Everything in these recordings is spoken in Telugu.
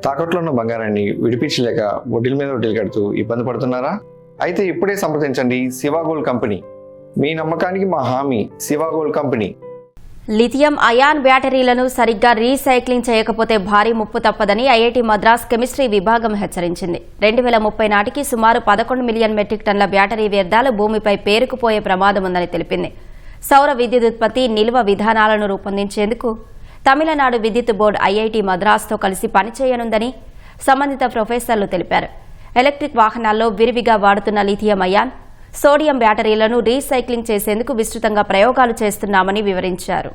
తాకట్లో ఉన్న బంగారాన్ని విడిపించలేక వడ్డీల మీద వడ్డీలు కడుతూ ఇబ్బంది పడుతున్నారా? అయితే ఇప్పుడే సంప్రదించండి శివ గోల్డ్ కంపెనీ. మీ నమ్మకానికి మా హామీ Shiva gold company. Lithium ion బ్యాటరీలను సరిగ్గా రీసైక్లింగ్ చేయకపోతే భారీ ముప్పు తప్పదని ఐఐటి మద్రాస్ కెమిస్ట్రీ విభాగం హెచ్చరించింది. 2030 నాటికి సుమారు 11 మిలియన్ మెట్రిక్ టన్ల బ్యాటరీ వ్యర్థాలు భూమిపై పేరుకుపోయే ప్రమాదం ఉందని తెలిపింది. సౌర విద్యుత్ ఉత్పత్తి నిల్వ విధానాలను రూపొందించేందుకు తమిళనాడు విద్యుత్ బోర్డు ఐఐటి మద్రాస్తో కలిసి పనిచేయనుందని సంబంధిత ప్రొఫెసర్లు తెలిపారు. ఎలక్ట్రిక్ వాహనాల్లో విరివిగా వాడుతున్న లిథియం అయాన్, సోడియం బ్యాటరీలను రీసైక్లింగ్ చేసేందుకు విస్తృతంగా ప్రయోగాలు చేస్తున్నామని వివరించారు.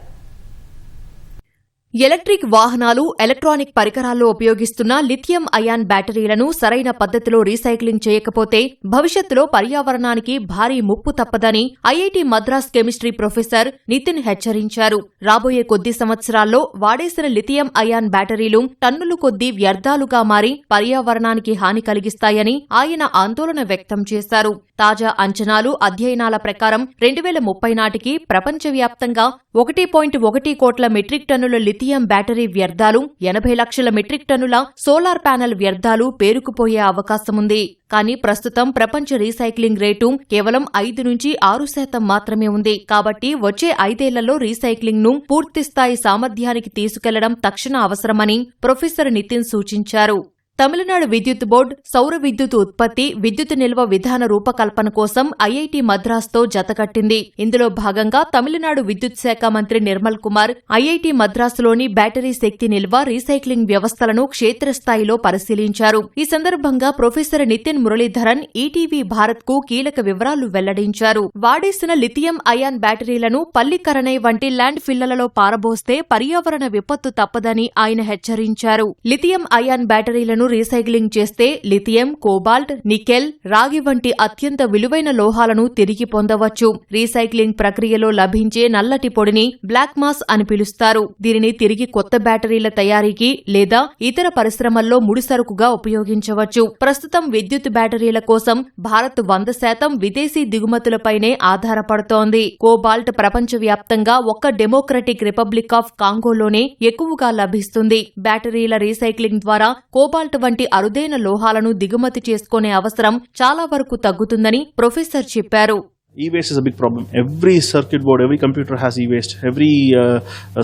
ఎలక్ట్రిక్ వాహనాలు, ఎలక్ట్రానిక్ పరికరాల్లో ఉపయోగిస్తున్న లిథియం అయాన్ బ్యాటరీలను సరైన పద్ధతిలో రీసైక్లింగ్ చేయకపోతే భవిష్యత్తులో పర్యావరణానికి భారీ ముప్పు తప్పదని IIT Madras chemistry professor Nitin హెచ్చరించారు. రాబోయే కొద్ది సంవత్సరాల్లో వాడేసిన లిథియం అయాన్ బ్యాటరీలు టన్నులు కొద్దీ వ్యర్థాలుగా మారి పర్యావరణానికి హాని కలిగిస్తాయని ఆయన ఆందోళన వ్యక్తం చేశారు. తాజా అంచనాలు, అధ్యయనాల ప్రకారం 2030 నాటికి ప్రపంచవ్యాప్తంగా 1.1 కోట్ల మెట్రిక్ టన్నుల లిథియం బ్యాటరీ వ్యర్థాలు, 80 లక్షల మెట్రిక్ టన్నుల సోలార్ ప్యానెల్ వ్యర్థాలు పేరుకుపోయే అవకాశముంది. కానీ ప్రస్తుతం ప్రపంచ రీసైక్లింగ్ రేటు కేవలం 5 నుంచి 6% మాత్రమే ఉంది. కాబట్టి వచ్చే 5 ఏళ్లలో రీసైక్లింగ్ ను పూర్తిస్థాయి సామర్థ్యానికి తీసుకెళ్లడం తక్షణ అవసరమని ప్రొఫెసర్ నితిన్ సూచించారు. తమిళనాడు విద్యుత్ బోర్డు సౌర విద్యుత్ ఉత్పత్తి, విద్యుత్ నిల్వ విధాన రూపకల్పన కోసం ఐఐటి మద్రాస్తో జతకట్టింది. ఇందులో భాగంగా తమిళనాడు విద్యుత్ శాఖ మంత్రి నిర్మల్ కుమార్ ఐఐటి మద్రాసులోని బ్యాటరీ శక్తి నిల్వ, రీసైక్లింగ్ వ్యవస్థలను క్షేత్రస్థాయిలో పరిశీలించారు. ఈ సందర్భంగా ప్రొఫెసర్ నితిన్ మురళీధరన్ ఈటీవీ భారత్ కు కీలక వివరాలు వెల్లడించారు. వాడేసిన లిథియం అయాన్ బ్యాటరీలను పల్లికరణై వంటి ల్యాండ్ ఫిల్లలలో పారబోస్తే పర్యావరణ విపత్తు తప్పదని ఆయన హెచ్చరించారు. లిథియం అయాన్ బ్యాటరీలను రీసైక్లింగ్ చేస్తే లిథియం, కోబాల్ట్, నికెల్, రాగి వంటి అత్యంత విలువైన లోహాలను తిరిగి పొందవచ్చు. రీసైక్లింగ్ ప్రక్రియలో లభించే నల్లటి పొడిని బ్లాక్ మాస్ అని పిలుస్తారు. దీనిని తిరిగి కొత్త బ్యాటరీల తయారీకి లేదా ఇతర పరిశ్రమల్లో ముడిసరుకుగా ఉపయోగించవచ్చు. ప్రస్తుతం విద్యుత్ బ్యాటరీల కోసం భారత్ 100% విదేశీ దిగుమతులపైనే ఆధారపడుతోంది. కోబాల్ట్ ప్రపంచవ్యాప్తంగా ఒక్క డెమోక్రటిక్ రిపబ్లిక్ ఆఫ్ కాంగోలోనే ఎక్కువగా లభిస్తుంది. బ్యాటరీల రీసైక్లింగ్ ద్వారా కోబాల్ట్ వంటి అరుదైన లోహాలను దిగుమతి చేసుకునే అవసరం చాలా వరకు తగ్గుతుందని ప్రొఫెసర్ చెప్పారు. E-waste is a big problem. Every circuit board, every computer has e-waste. Every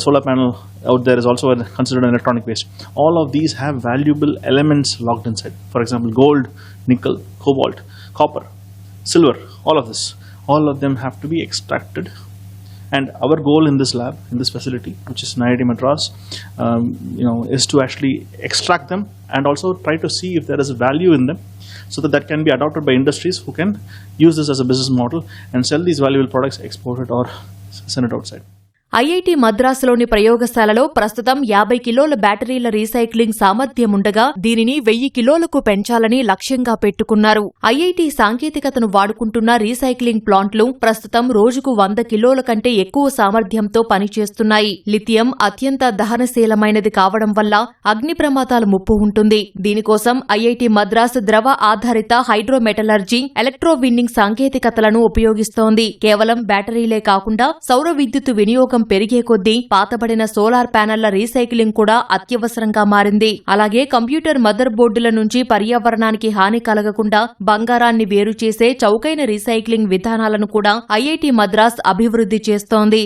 solar panel out there is also considered an electronic waste. All of these have valuable elements locked inside. For example, gold, nickel, cobalt, copper, silver, all of this. All of them have to be extracted. And our goal in this lab, in this facility, which is IIT Madras, is to actually extract them and also try to see if there is value in them, so that can be adopted by industries who can use this as a business model and sell these valuable products, export it or send it outside. IIT మద్రాసులోని ప్రయోగశాలలో ప్రస్తుతం 50 కిలోల బ్యాటరీల రీసైక్లింగ్ సామర్థ్యముండగా దీనిని 1000 కిలోలకు పెంచాలని లక్ష్యంగా పెట్టుకున్నారు. ఐఐటి సాంకేతికతను వాడుకుంటున్న రీసైక్లింగ్ ప్లాంట్లు ప్రస్తుతం రోజుకు 100 కిలోల కంటే ఎక్కువ సామర్థ్యంతో పనిచేస్తున్నాయి. లిథియం అత్యంత దహనశీలమైనది కావడం వల్ల అగ్ని ప్రమాదాల ముప్పు ఉంటుంది. దీనికోసం ఐఐటి మద్రాస్ ద్రవ ఆధారిత హైడ్రోమెటలర్జీ, ఎలక్ట్రోవిన్నింగ్ సాంకేతికతలను ఉపయోగిస్తోంది. కేవలం బ్యాటరీలే కాకుండా సౌర విద్యుత్ వినియోగం పెరిగే కొద్దీ పాతబడిన సోలార్ ప్యానెళ్ల రీసైక్లింగ్ కూడా అత్యవసరంగా మారింది. అలాగే కంప్యూటర్ మదర్ బోర్డుల నుంచి పర్యావరణానికి హాని కలగకుండా బంగారాన్ని వేరు చేసే చౌకైన రీసైక్లింగ్ విధానాలను కూడా ఐఐటి మద్రాస్ అభివృద్ధి చేస్తోంది.